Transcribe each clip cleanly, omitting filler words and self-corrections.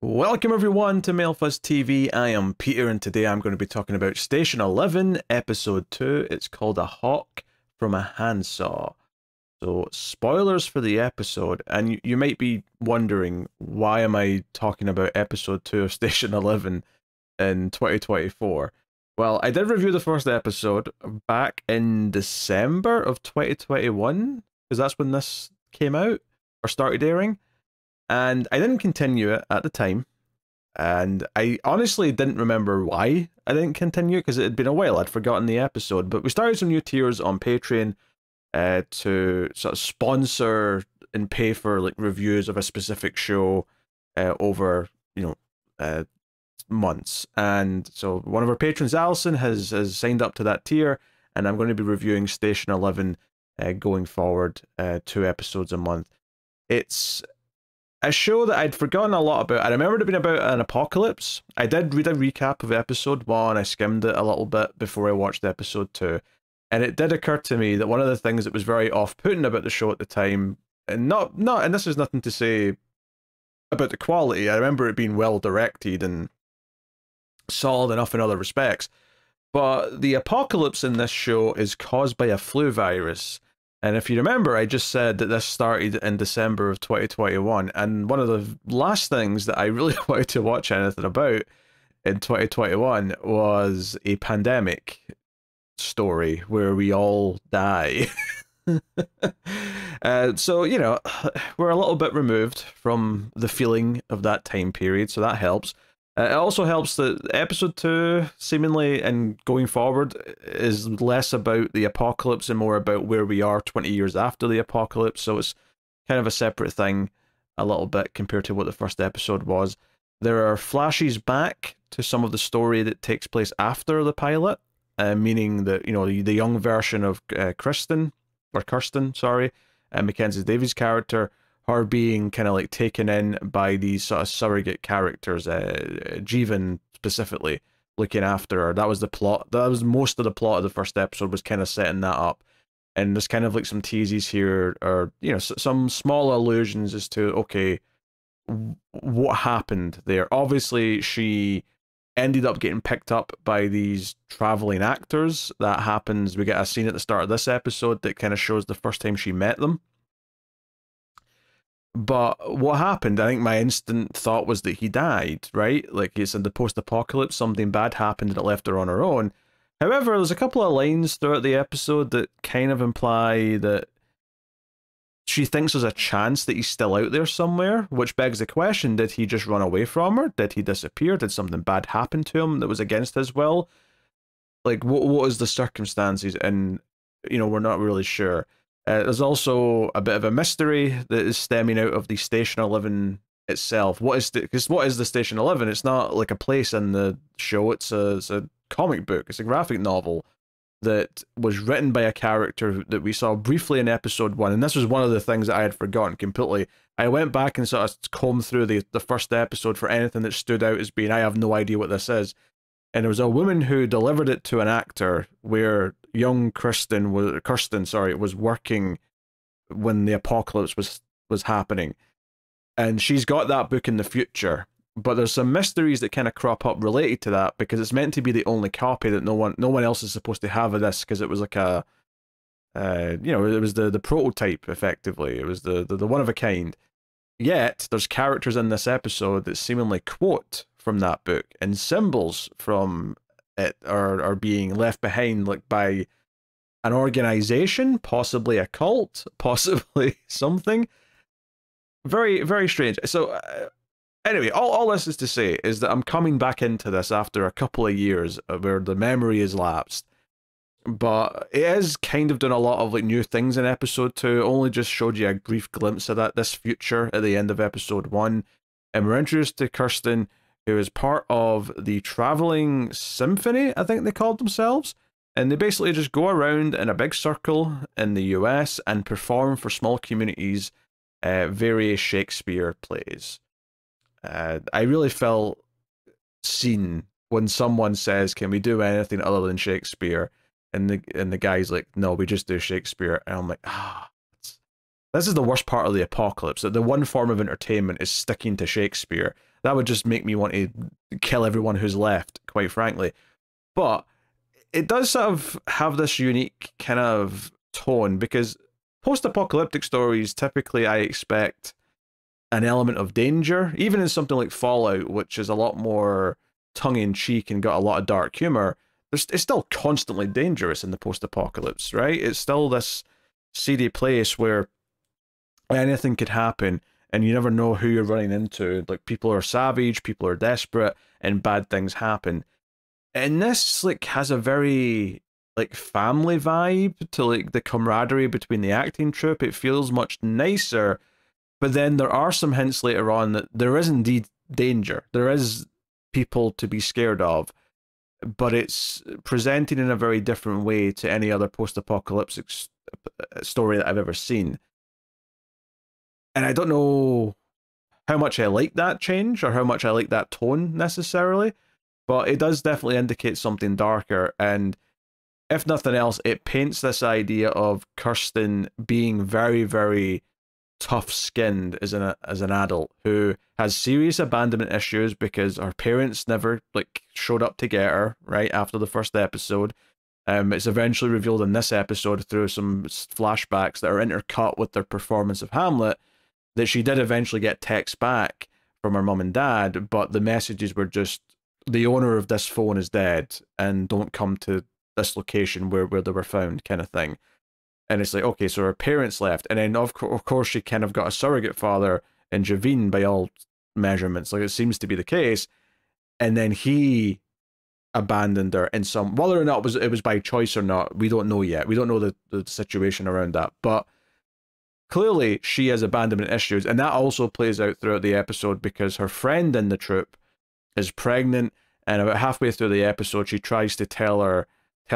Welcome everyone to MailFuzz TV. I am Peter and today I'm going to be talking about Station 11, Episode 2. It's called A Hawk from a Handsaw. So, spoilers for the episode, and you might be wondering, why am I talking about Episode 2 of Station 11 in 2024? Well, I did review the first episode back in December of 2021, because that's when this came out, or started airing. And I didn't continue it at the time. And I honestly didn't remember why I didn't continue, because it had been a while. I'd forgotten the episode. But we started some new tiers on Patreon to sort of sponsor and pay for like reviews of a specific show over, months. And so one of our patrons, Allison, has signed up to that tier. And I'm going to be reviewing Station 11 going forward, 2 episodes a month. It's a show that I'd forgotten a lot about. I remembered it being about an apocalypse. I did read a recap of episode 1. I skimmed it a little bit before I watched episode 2. And it did occur to me that one of the things that was very off-putting about the show at the time, and and this is nothing to say about the quality. I remember it being well directed and solid enough in other respects. But the apocalypse in this show is caused by a flu virus. And if you remember, I just said that this started in December of 2021, and one of the last things that I really wanted to watch anything about in 2021 was a pandemic story where we all die. So, we're a little bit removed from the feeling of that time period, so that helps. It also helps that episode 2, seemingly, and going forward, is less about the apocalypse and more about where we are 20 years after the apocalypse. So it's kind of a separate thing a little bit compared to what the first episode was. There are flashes back to some of the story that takes place after the pilot, meaning that, the young version of Kirsten, Mackenzie Davis' character, her being kind of like taken in by these sort of surrogate characters, Jeevan specifically looking after her. That was the plot. That was most of the plot of the first episode, was kind of setting that up. And there's kind of like some teases here, or, some small allusions as to, okay, what happened there. Obviously, she ended up getting picked up by these traveling actors. That happens. We get a scene at the start of this episode that kind of shows the first time she met them. But what happened, I think my instant thought was that he died, right? Like, it's in the post-apocalypse, something bad happened and it left her on her own. However, there's a couple of lines throughout the episode that kind of imply that she thinks there's a chance that he's still out there somewhere, which begs the question, did he just run away from her? Did he disappear? Did something bad happen to him that was against his will? Like, what is the circumstances? And, we're not really sure. There's also a bit of a mystery that is stemming out of the Station 11 itself. What is the Station 11? It's not like a place in the show. It's a comic book. It's a graphic novel that was written by a character that we saw briefly in episode 1. And this was one of the things that I had forgotten completely. I went back and sort of combed through the first episode for anything that stood out as being, I have no idea what this is. And there was a woman who delivered it to an actor where young Kirsten was working when the apocalypse was happening. And she's got that book in the future. But there's some mysteries that kind of crop up related to that, because it's meant to be the only copy that no one else is supposed to have of this, because it was like a it was the prototype, effectively. It was the one of a kind. Yet there's characters in this episode that seemingly quote from that book, and symbols from it are being left behind, like by an organization, possibly a cult, possibly something. Very, very strange. So anyway, all this is to say is that I'm coming back into this after a couple of years where the memory is lapsed. But it is kind of doing a lot of like new things in episode 2. Only just showed you a brief glimpse of this future at the end of episode 1. And we're introduced to Kirsten, who is part of the Traveling Symphony, I think they called themselves. And they basically just go around in a big circle in the US and perform for small communities various Shakespeare plays. I really felt seen when someone says, can we do anything other than Shakespeare? And the guy's like, no, we just do Shakespeare. And I'm like, this is the worst part of the apocalypse, that the one form of entertainment is sticking to Shakespeare. That would just make me want to kill everyone who's left, quite frankly. But it does sort of have this unique kind of tone, because post-apocalyptic stories, typically I expect an element of danger, even in something like Fallout, which is a lot more tongue-in-cheek and got a lot of dark humor. It's still constantly dangerous in the post-apocalypse, right? It's still this seedy place where anything could happen, and you never know who you're running into. Like, people are savage, people are desperate, and bad things happen. And this like has a very like family vibe to like the camaraderie between the acting troupe. It feels much nicer, but then there are some hints later on that there is indeed danger. There is people to be scared of, but it's presented in a very different way to any other post-apocalyptic story that I've ever seen. And I don't know how much I like that change or how much I like that tone necessarily, but it does definitely indicate something darker. And if nothing else, it paints this idea of Kirsten being very, very tough-skinned as an adult who has serious abandonment issues because her parents never like showed up to get her right after the first episode. It's eventually revealed in this episode through some flashbacks that are intercut with their performance of Hamlet that she did eventually get texts back from her mum and dad, but the messages were just, the owner of this phone is dead and don't come to this location where they were found, kind of thing. And it's like, okay, so her parents left. And then, of course, she kind of got a surrogate father in Javine by all measurements. Like, it seems to be the case. And then he abandoned her in some... Whether or not it was by choice or not, we don't know yet. We don't know the situation around that. But clearly, she has abandonment issues. And that also plays out throughout the episode because her friend in the troupe is pregnant. And about halfway through the episode, she tries to tell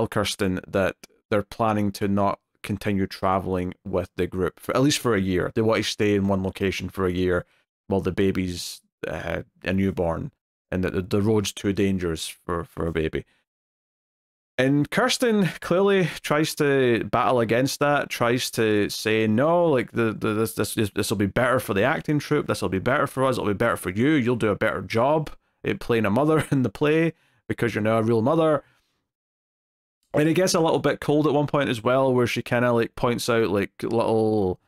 Kirsten that they're planning to not continue traveling with the group for at least for a year. They want to stay in one location for a year while the baby's a newborn, and that the road's too dangerous for a baby. And Kirsten clearly tries to battle against that, tries to say, no, like this will be better for the acting troupe, this will be better for us, it'll be better for you, you'll do a better job at playing a mother in the play because you're now a real mother. And it gets a little bit cold at one point as well, where she kind of like points out like little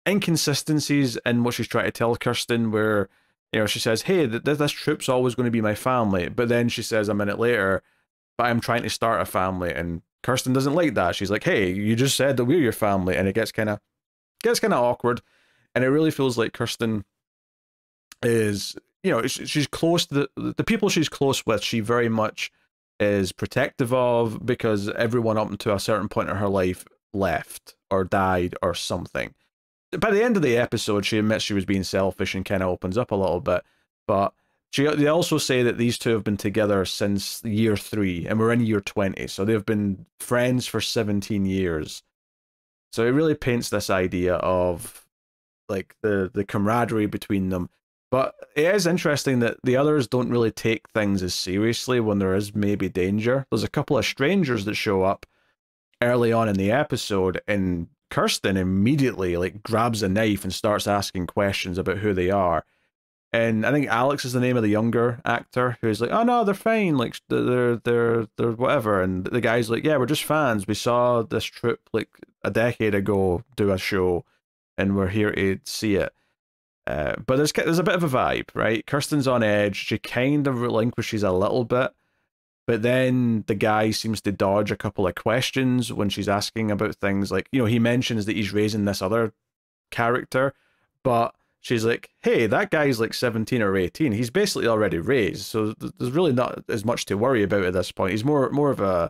inconsistencies in what she's trying to tell Kirsten, where, you know, she says, hey, this troupe's always going to be my family. But then she says a minute later, but I'm trying to start a family. And Kirsten doesn't like that. She's like, hey, you just said that we're your family. And it gets kind of awkward. And it really feels like Kirsten is, you know, she's close to the people she's close with, she very much is protective of, because everyone up to a certain point in her life left or died or something. By the end of the episode, she admits she was being selfish and kind of opens up a little bit. But they also say that these two have been together since year 3, and we're in year 20, so they've been friends for 17 years. So it really paints this idea of like the camaraderie between them. But it is interesting that the others don't really take things as seriously when there is maybe danger. There's a couple of strangers that show up early on in the episode, and Kirsten immediately like grabs a knife and starts asking questions about who they are. And I think Alex is the name of the younger actor, who's like, oh no, they're fine, like they're whatever. And the guy's like, yeah, we're just fans. We saw this troupe like a decade ago do a show, and we're here to see it. But there's a bit of a vibe, right? Kirsten's on edge. She kind of relinquishes a little bit, but then the guy seems to dodge a couple of questions when she's asking about things like, you know, he mentions that he's raising this other character, but she's like, hey, that guy's like 17 or 18. He's basically already raised, so there's really not as much to worry about at this point. He's more of a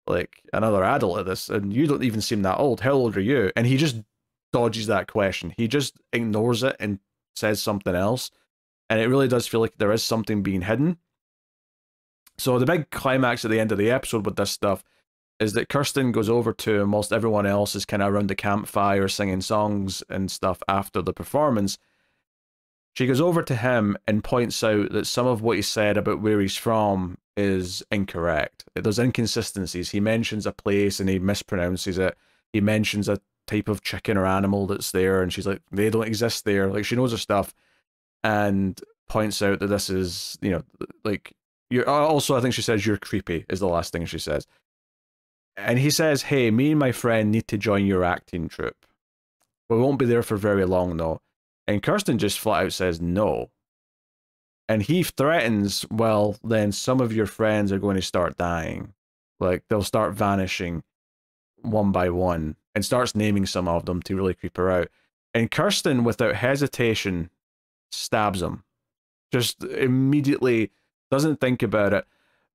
like another adult at this, and you don't even seem that old. How old are you? And he just dodges that question. He just ignores it and says something else. And it really does feel like there is something being hidden. So the big climax at the end of the episode with this stuff is that Kirsten goes over to him whilst everyone else is kind of around the campfire singing songs and stuff after the performance. She goes over to him and points out that some of what he said about where he's from is incorrect. There's inconsistencies. He mentions a place and he mispronounces it. He mentions a type of chicken or animal that's there, and she's like, they don't exist there. Like, she knows her stuff, and points out that this is, you know, like, you're also, I think she says, you're creepy, is the last thing she says. And he says, hey, me and my friend need to join your acting troupe. We won't be there for very long, though. And Kirsten just flat out says no. And he threatens, well, then some of your friends are going to start dying. Like, they'll start vanishing one by one, and starts naming some of them to really creep her out. And Kirsten, without hesitation, stabs him. Just immediately, doesn't think about it.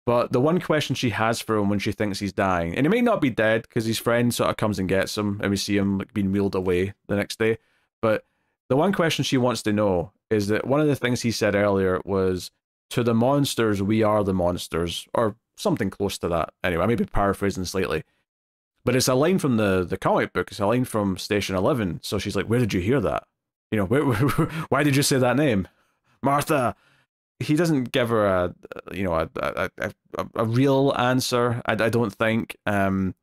But the one question she has for him when she thinks he's dying, and he may not be dead because his friend sort of comes and gets him, and we see him like being wheeled away the next day. But the one question she wants to know is that one of the things he said earlier was, to the monsters, we are the monsters, or something close to that. Anyway, I may be paraphrasing slightly. But it's a line from the comic book. It's a line from Station 11. So she's like, where did you hear that? You know, why did you say that name? Martha. He doesn't give her a real answer. I don't think. You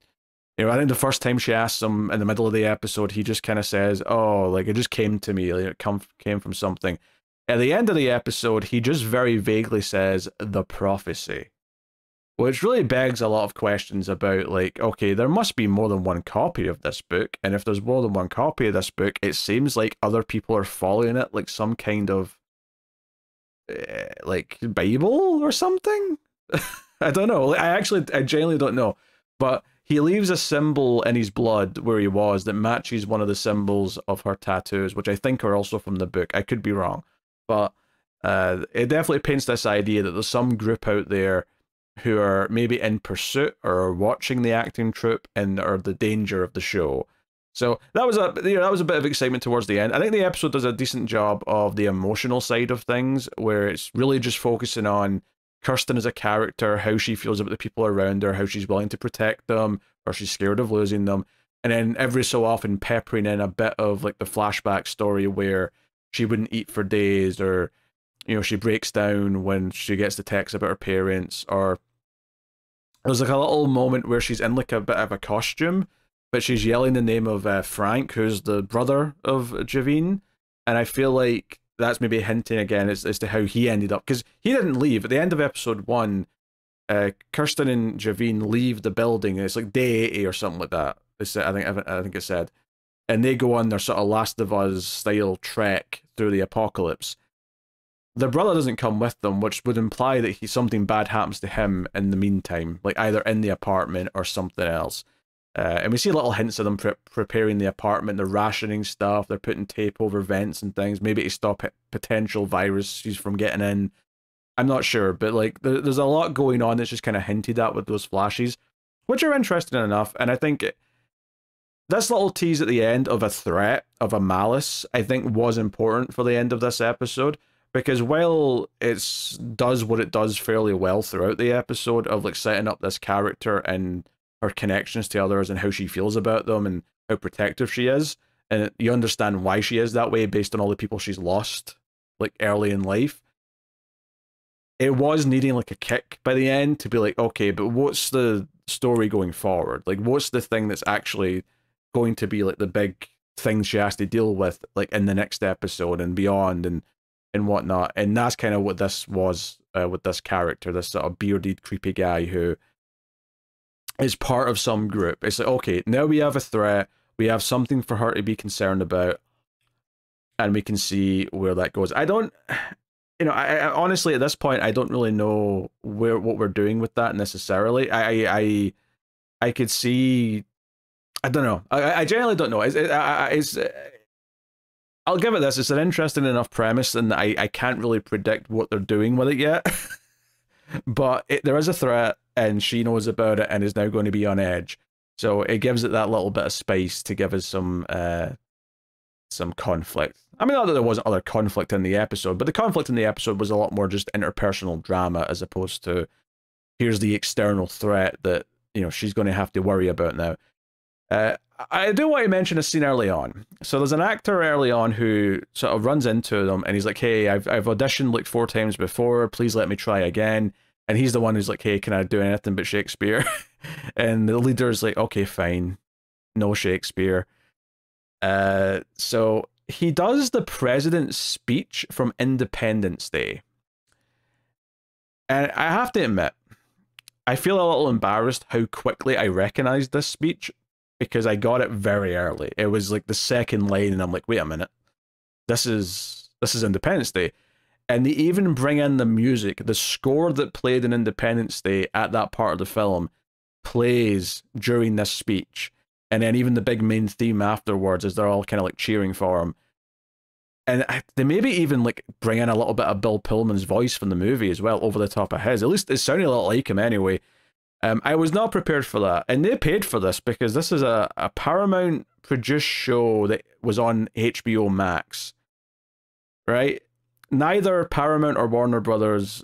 know, I think the first time she asks him in the middle of the episode, he just kind of says, oh, like, it just came to me. Like, it came from something. At the end of the episode, he just very vaguely says, the prophecy. Which really begs a lot of questions about, like, okay, there must be more than one copy of this book. And if there's more than one copy of this book, it seems like other people are following it like some kind of, like, Bible or something? I don't know. I genuinely don't know. But he leaves a symbol in his blood where he was that matches one of the symbols of her tattoos, which I think are also from the book. I could be wrong. But it definitely paints this idea that there's some group out there who are maybe in pursuit or watching the acting troupe and are the danger of the show. So that was a bit of excitement towards the end. I think the episode does a decent job of the emotional side of things, where it's really just focusing on Kirsten as a character, how she feels about the people around her, how she's willing to protect them, or she's scared of losing them. And then every so often peppering in a bit of like the flashback story where she wouldn't eat for days, or, you know, she breaks down when she gets the text about her parents, or there's like a little moment where she's in like a bit of a costume, but she's yelling the name of Frank, who's the brother of Javine. And I feel like that's maybe hinting again as to how he ended up, because he didn't leave. At the end of episode 1, Kirsten and Javine leave the building, and it's like day 80 or something like that. I think it said. And they go on their sort of Last of Us style trek through the apocalypse. The brother doesn't come with them, which would imply that something bad happens to him in the meantime, like either in the apartment or something else. And we see little hints of them preparing the apartment. They're rationing stuff. They're putting tape over vents and things, maybe to stop potential viruses from getting in. I'm not sure, but like there's a lot going on that's just kind of hinted at with those flashes, which are interesting enough. And I think this little tease at the end of a threat, of a malice, I think was important for the end of this episode. Because while it does what it does fairly well throughout the episode of like setting up this character and her connections to others and how she feels about them and how protective she is, and you understand why she is that way based on all the people she's lost like early in life, it was needing like a kick by the end to be like, okay, but what's the story going forward? Like, what's the thing that's actually going to be like the big thing she has to deal with like in the next episode and beyond and whatnot. And that's kind of what this was with this character, this sort of bearded, creepy guy who is part of some group. It's like, okay, now we have a threat, we have something for her to be concerned about, and we can see where that goes. I don't, you know, I honestly at this point I don't really know what we're doing with that necessarily. I could see, I don't know. I generally don't know. I'll give it this. It's an interesting enough premise, and I can't really predict what they're doing with it yet. But there is a threat, and she knows about it, and is now going to be on edge. So it gives it that little bit of space to give us some conflict. I mean, not that there wasn't other conflict in the episode, but the conflict in the episode was a lot more just interpersonal drama, as opposed to here's the external threat that, you know, she's going to have to worry about now. I do want to mention a scene early on. So there's an actor early on who sort of runs into them, and he's like, hey, I've auditioned like 4 times before, please let me try again. And he's the one who's like, hey, can I do anything but Shakespeare? And the leader's like, okay, fine, no Shakespeare. So he does the president's speech from Independence Day. And I have to admit, I feel a little embarrassed how quickly I recognized this speech because I got it very early. It was like the second line, and I'm like, wait a minute, this is Independence Day. And they even bring in the music, the score that played in Independence Day at that part of the film plays during this speech. And then even the big main theme afterwards as they're all kind of like cheering for him. And they maybe even like bring in a little bit of Bill Pullman's voice from the movie as well over the top of his. At least it sounded a lot like him anyway. I was not prepared for that. And they paid for this because this is a Paramount produced show that was on HBO Max. Right? Neither Paramount or Warner Brothers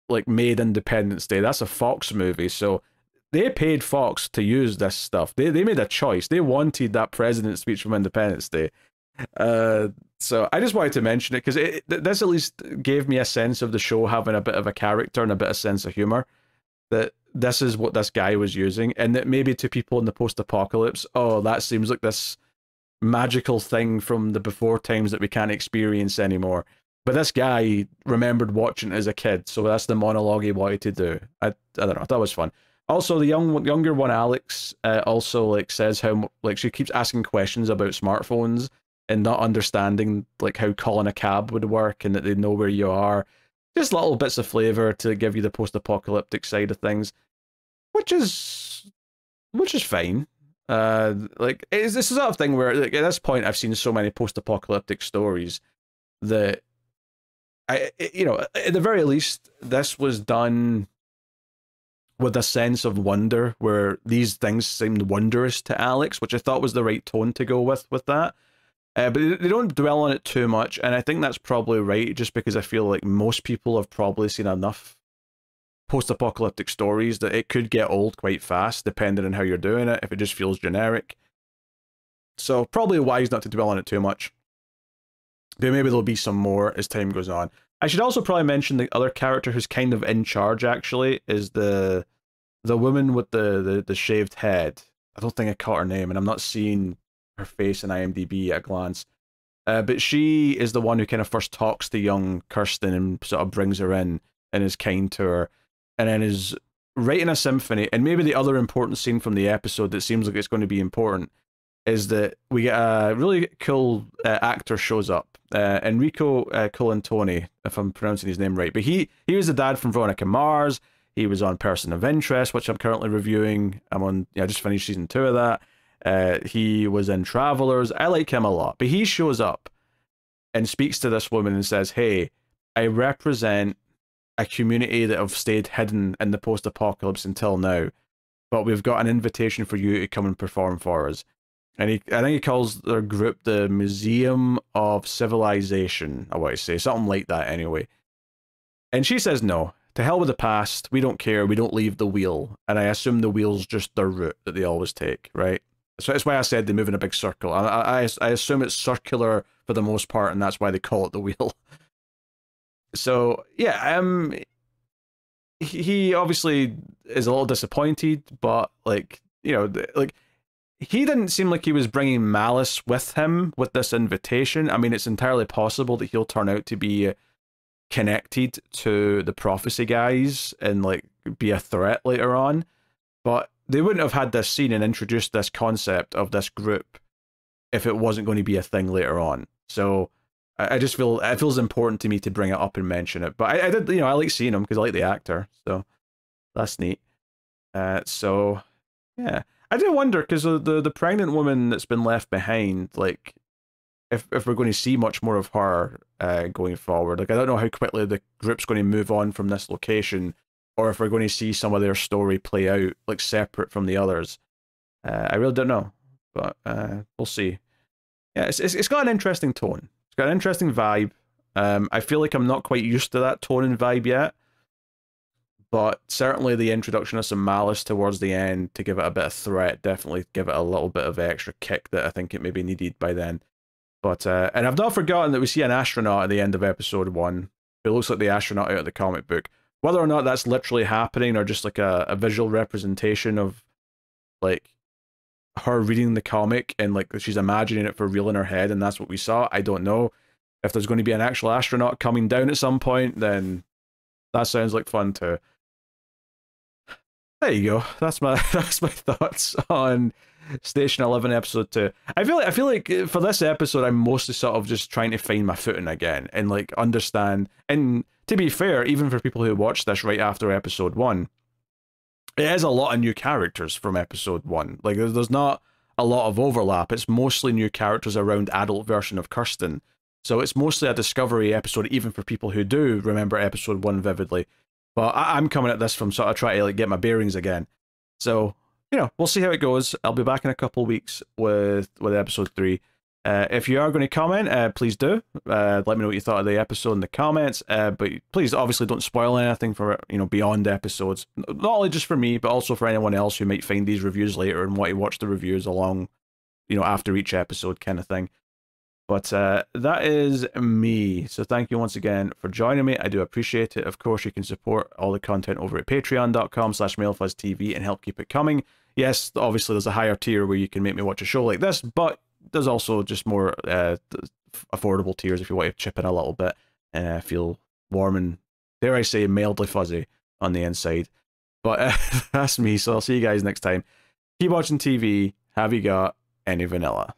like made Independence Day. That's a Fox movie, so they paid Fox to use this stuff. They made a choice. They wanted that president's speech from Independence Day. So I just wanted to mention it because this at least gave me a sense of the show having a bit of a character and a bit of sense of humor. That this is what this guy was using, and that maybe to people in the post-apocalypse, oh, that seems like this magical thing from the before times that we can't experience anymore. But this guy remembered watching it as a kid, so that's the monologue he wanted to do. I don't know, that was fun. Also, the younger one, Alex, also like says how like she keeps asking questions about smartphones and not understanding like how calling a cab would work and that they know where you are. Just little bits of flavor to give you the post-apocalyptic side of things, which is fine. Like it's this sort of thing where like, at this point I've seen so many post-apocalyptic stories that you know, at the very least, this was done with a sense of wonder, where these things seemed wondrous to Alex, which I thought was the right tone to go with that. But they don't dwell on it too much, and I think that's probably right, just because I feel like most people have probably seen enough post-apocalyptic stories that it could get old quite fast, depending on how you're doing it, if it just feels generic. So probably wise not to dwell on it too much. But maybe there'll be some more as time goes on. I should also probably mention the other character who's kind of in charge, actually, is the woman with the shaved head. I don't think I caught her name, and I'm not seeing her face in IMDb at a glance. But she is the one who kind of first talks to young Kirsten and sort of brings her in and is kind to her. And then is writing a symphony. And maybe the other important scene from the episode that seems like it's going to be important is that we get a really cool actor shows up, Enrico Colantoni, if I'm pronouncing his name right. But he was the dad from Veronica Mars. He was on Person of Interest, which I'm currently reviewing. I just finished season 2 of that. He was in Travelers. I like him a lot. But he shows up and speaks to this woman and says, hey, I represent a community that have stayed hidden in the post-apocalypse until now, but we've got an invitation for you to come and perform for us. And I think he calls their group the Museum of Civilization, I want to say, something like that anyway. And she says no, to hell with the past, we don't care, we don't leave the wheel. And I assume the wheel's just their route that they always take, right? So that's why I said they move in a big circle. I assume it's circular for the most part, and that's why they call it the wheel. So, yeah, he obviously is a little disappointed, but, like, you know, like, he didn't seem like he was bringing malice with him with this invitation. I mean, it's entirely possible that he'll turn out to be connected to the prophecy guys and, like, be a threat later on. But they wouldn't have had this scene and introduced this concept of this group if it wasn't going to be a thing later on. So I just feel it feels important to me to bring it up and mention it. But I did, you know, I like seeing him because I like the actor, so that's neat. So yeah, I do wonder because the pregnant woman that's been left behind, like if we're going to see much more of her going forward. Like I don't know how quickly the group's going to move on from this location, or if we're going to see some of their story play out like separate from the others. I really don't know, but we'll see. Yeah, it's got an interesting tone. It's got an interesting vibe. I feel like I'm not quite used to that tone and vibe yet, but certainly the introduction of some malice towards the end to give it a bit of threat, definitely give it a little bit of extra kick that I think it maybe needed by then. But and I've not forgotten that we see an astronaut at the end of episode 1 who looks like the astronaut out of the comic book. Whether or not that's literally happening or just like a visual representation of like her reading the comic and like she's imagining it for real in her head, and that's what we saw. I don't know if there's going to be an actual astronaut coming down at some point. Then that sounds like fun too. There you go. That's my thoughts on Station 11 episode 2. I feel like for this episode I'm mostly sort of just trying to find my footing again and like understand. And to be fair, even for people who watched this right after episode 1, it is a lot of new characters from episode 1. Like there's not a lot of overlap. It's mostly new characters around adult version of Kirsten. So it's mostly a discovery episode, even for people who do remember episode 1 vividly. But I'm coming at this from sort of trying to like get my bearings again. So, you know, we'll see how it goes. I'll be back in a couple of weeks with episode 3. If you are going to comment, please do. Let me know what you thought of the episode in the comments. But please, obviously, don't spoil anything for, you know, beyond episodes. Not only just for me, but also for anyone else who might find these reviews later and want to watch the reviews along, you know, after each episode kind of thing. But that is me. So thank you once again for joining me. I do appreciate it. Of course, you can support all the content over at patreon.com/MailFuzzTV and help keep it coming. Yes, obviously there's a higher tier where you can make me watch a show like this, but there's also just more affordable tiers if you want to chip in a little bit and feel warm and, dare I say, mildly fuzzy on the inside. But that's me, so I'll see you guys next time. Keep watching TV. Have you got any vanilla?